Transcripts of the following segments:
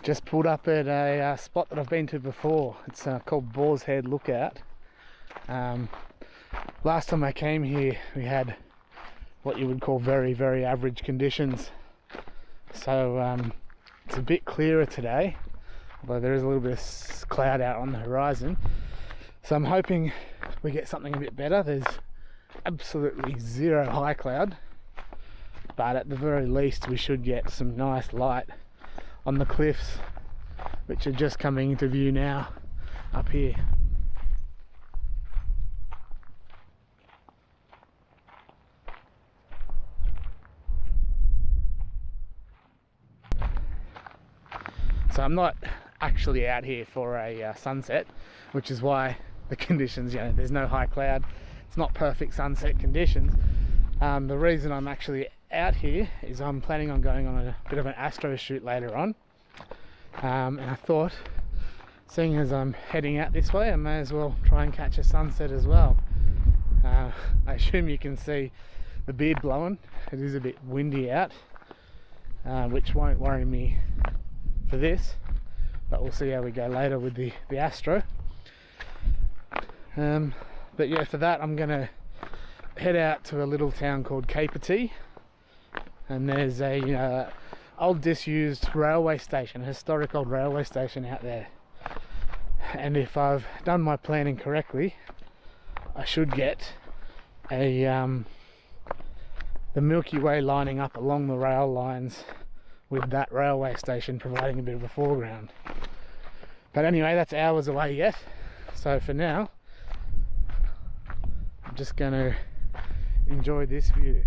Just pulled up at a spot that I've been to before. It's called Boar's Head Lookout. Last time I came here we had what you would call very, very average conditions. So it's a bit clearer today, although there is a little bit of cloud out on the horizon. So I'm hoping we get something a bit better. There's absolutely zero high cloud, but at the very least we should get some nice light on the cliffs, which are just coming into view now up here. So I'm not actually out here for a sunset, which is why the conditions, there's no high cloud. It's not perfect sunset conditions. The reason I'm actually out here is I'm planning on going on a bit of an astro shoot later on. And I thought, seeing as I'm heading out this way, I may as well try and catch a sunset as well. I assume you can see the beard blowing. It is a bit windy out, which won't worry me for this, but we'll see how we go later with the astro. But yeah, for that I'm gonna head out to a little town called Capertee, and there's a old disused railway station, a historic old railway station out there. And if I've done my planning correctly, I should get the Milky Way lining up along the rail lines, with that railway station providing a bit of a foreground. But anyway, that's hours away yet, so for now I'm just going to enjoy this view.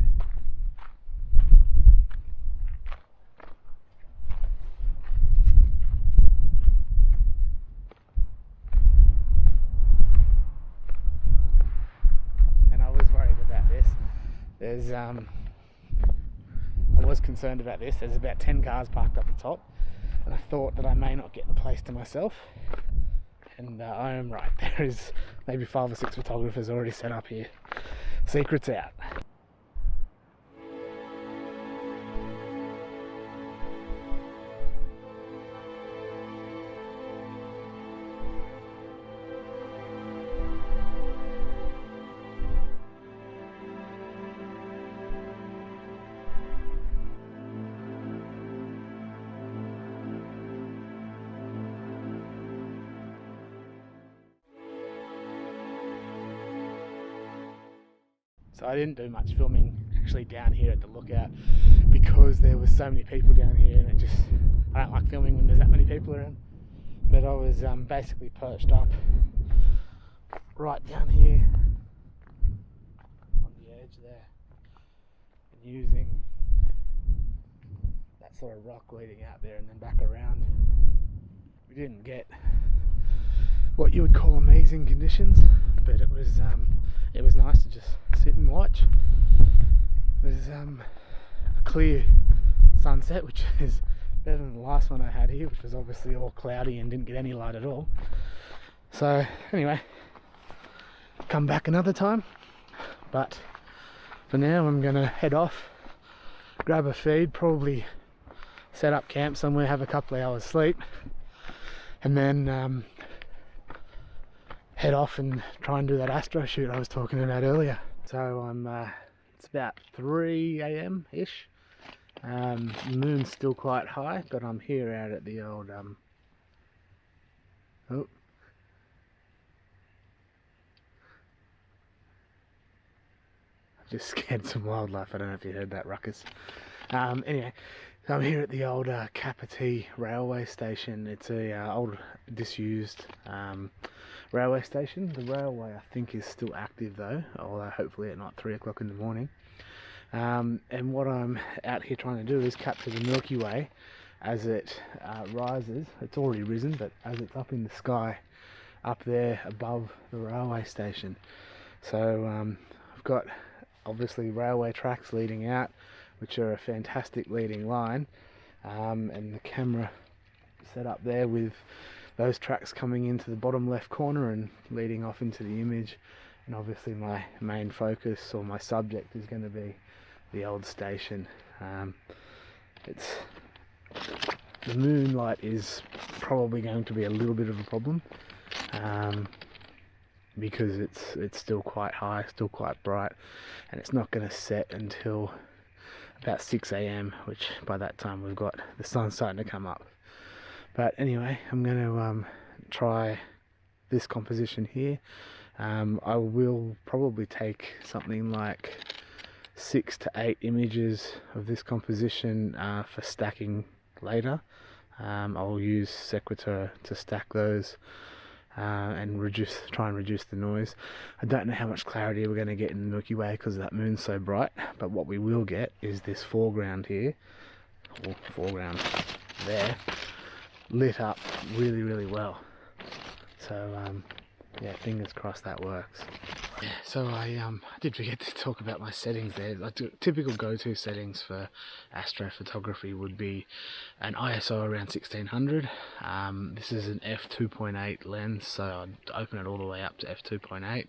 And I was worried about this. I was concerned about this. There's about 10 cars parked up the top, and I thought that I may not get the place to myself, and I am right. There is maybe 5 or 6 photographers already set up here. Secret's out. So I didn't do much filming actually down here at the lookout because there was so many people down here, and I don't like filming when there's that many people around. But I was basically perched up right down here on the edge there, and using that sort of rock leading out there and then back around. We didn't get what you would call amazing conditions, but it was nice to just sit and watch. It was a clear sunset, which is better than the last one I had here, which was obviously all cloudy and didn't get any light at all. So anyway, come back another time, but for now I'm gonna head off, grab a feed, probably set up camp somewhere, have a couple of hours sleep, and then head off and try and do that astro shoot I was talking about earlier. So it's about 3 AM ish. The moon's still quite high, but I'm here out at the old oh, I just scared some wildlife. I don't know if you heard that ruckus. Anyway, so I'm here at the old Capertee railway station. It's a old disused railway station. The railway I think is still active though, although hopefully at not 3 o'clock in the morning. And what I'm out here trying to do is capture the Milky Way as it rises. It's already risen, but as it's up in the sky up there above the railway station. So I've got obviously railway tracks leading out, which are a fantastic leading line, and the camera set up there with those tracks coming into the bottom left corner and leading off into the image. And obviously my main focus, or my subject, is going to be the old station. It's the moonlight is probably going to be a little bit of a problem, because it's still quite high, still quite bright, and it's not going to set until about 6 a.m, which by that time we've got the sun starting to come up. But anyway, I'm going to try this composition here. I will probably take something like 6 to 8 images of this composition for stacking later. I'll use Sequitur to stack those and try and reduce the noise. I don't know how much clarity we're going to get in the Milky Way because that moon's so bright, but what we will get is this foreground here, or foreground there, lit up really, really well. So yeah, fingers crossed that works. Yeah, so I did forget to talk about my settings there. Typical go-to settings for astrophotography would be an ISO around 1600. This is an f2.8 lens, so I'd open it all the way up to f2.8,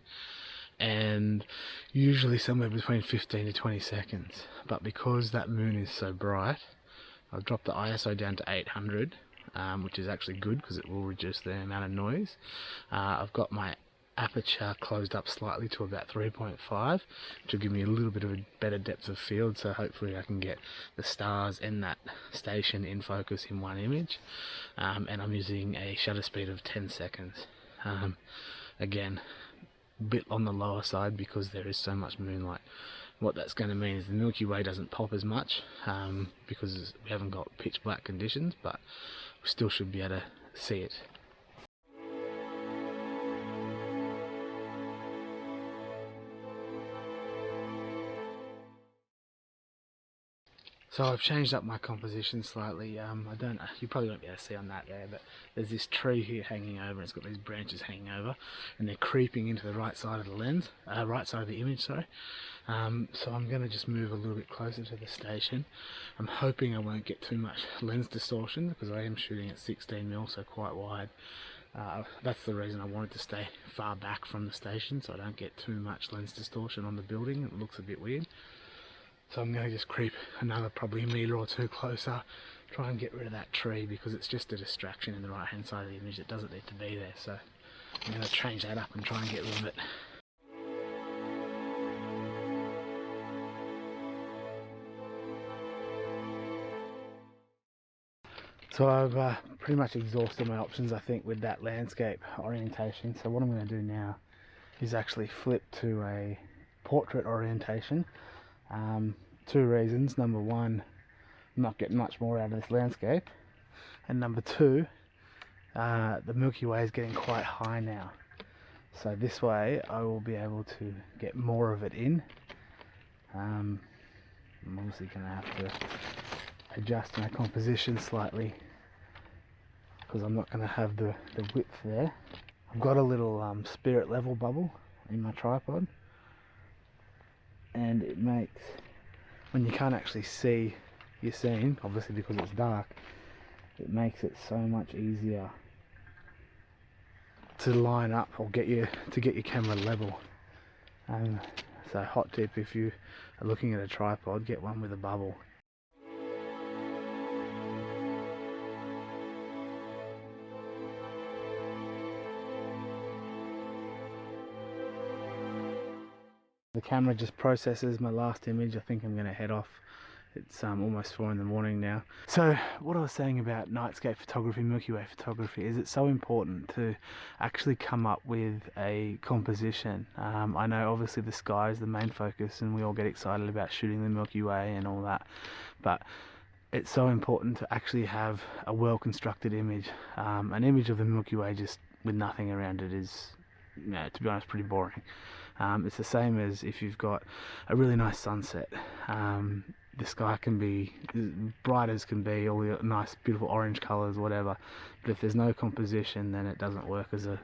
and usually somewhere between 15 to 20 seconds. But because that moon is so bright, I'll drop the ISO down to 800, which is actually good because it will reduce the amount of noise. I've got my aperture closed up slightly to about 3.5, which will give me a little bit of a better depth of field, so hopefully I can get the stars and that station in focus in one image. And I'm using a shutter speed of 10 seconds. Again, a bit on the lower side because there is so much moonlight. What that's going to mean is the Milky Way doesn't pop as much because we haven't got pitch black conditions, but we still should be able to see it. So I've changed up my composition slightly. I don't know, you probably won't be able to see on that there, but there's this tree here hanging over, and it's got these branches hanging over, and they're creeping into the right side of the lens, right side of the image, sorry. So I'm going to just move a little bit closer to the station. I'm hoping I won't get too much lens distortion because I am shooting at 16mm, so quite wide. That's the reason I wanted to stay far back from the station, so I don't get too much lens distortion on the building. It looks a bit weird. So I'm going to just creep another probably a metre or two closer, try and get rid of that tree because it's just a distraction in the right hand side of the image. It doesn't need to be there, so I'm going to change that up and try and get rid of it. So I've pretty much exhausted my options, I think, with that landscape orientation. So what I'm going to do now is actually flip to a portrait orientation. Two reasons. Number one, I'm not getting much more out of this landscape, and number two, the Milky Way is getting quite high now, so this way I will be able to get more of it in. I'm obviously going to have to adjust my composition slightly because I'm not going to have the width there. I've got a little spirit level bubble in my tripod, and it makes, when you can't actually see your scene, obviously because it's dark, it makes it so much easier to line up or get your camera level. So hot tip, if you are looking at a tripod, get one with a bubble. The camera just processes my last image. I think I'm going to head off. It's almost 4 in the morning now. So what I was saying about nightscape photography, Milky Way photography, is it's so important to actually come up with a composition. I know obviously the sky is the main focus and we all get excited about shooting the Milky Way and all that, but it's so important to actually have a well constructed image. An image of the Milky Way just with nothing around it is, you know, to be honest, pretty boring. It's the same as if you've got a really nice sunset. The sky can be bright as can be, all the nice beautiful orange colours, whatever, but if there's no composition, then it doesn't work as a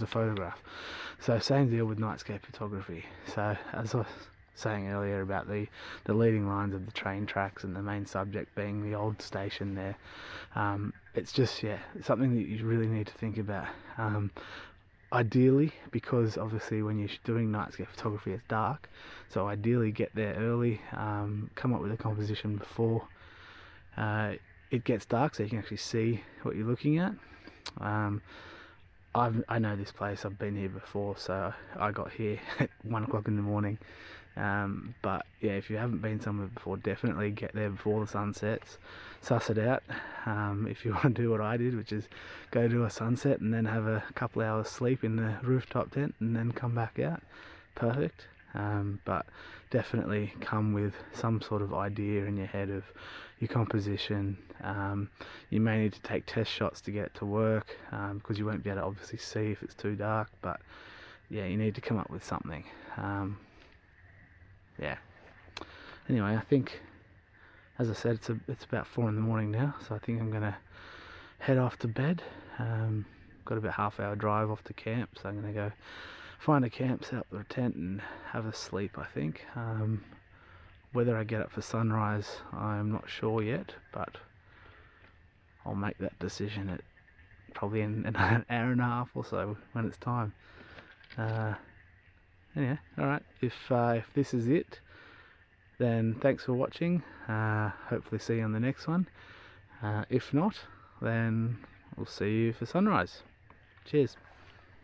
photograph. So same deal with nightscape photography. So as I was saying earlier about the leading lines of the train tracks and the main subject being the old station there, it's just, yeah, something that you really need to think about. Ideally, because obviously when you're doing nightscape photography it's dark, so ideally get there early, come up with a composition before it gets dark so you can actually see what you're looking at. I know this place, I've been here before, so I got here at 1 o'clock in the morning. But yeah, if you haven't been somewhere before, definitely get there before the sun sets, suss it out. If you want to do what I did, which is go to a sunset and then have a couple hours sleep in the rooftop tent and then come back out, perfect. But definitely come with some sort of idea in your head of your composition. You may need to take test shots to get to work, because you won't be able to obviously see if it's too dark, but yeah, you need to come up with something. Yeah, anyway, I think, as I said, it's about 4 in the morning now, so I think I'm gonna head off to bed. Got about half-hour drive off to camp, so I'm gonna go find a camp, set up the tent and have a sleep, I think. Whether I get up for sunrise, I'm not sure yet, but I'll make that decision at probably in an hour and a half or so when it's time. Anyway, alright, if this is it, then thanks for watching. Hopefully see you on the next one. If not, then we'll see you for sunrise. Cheers.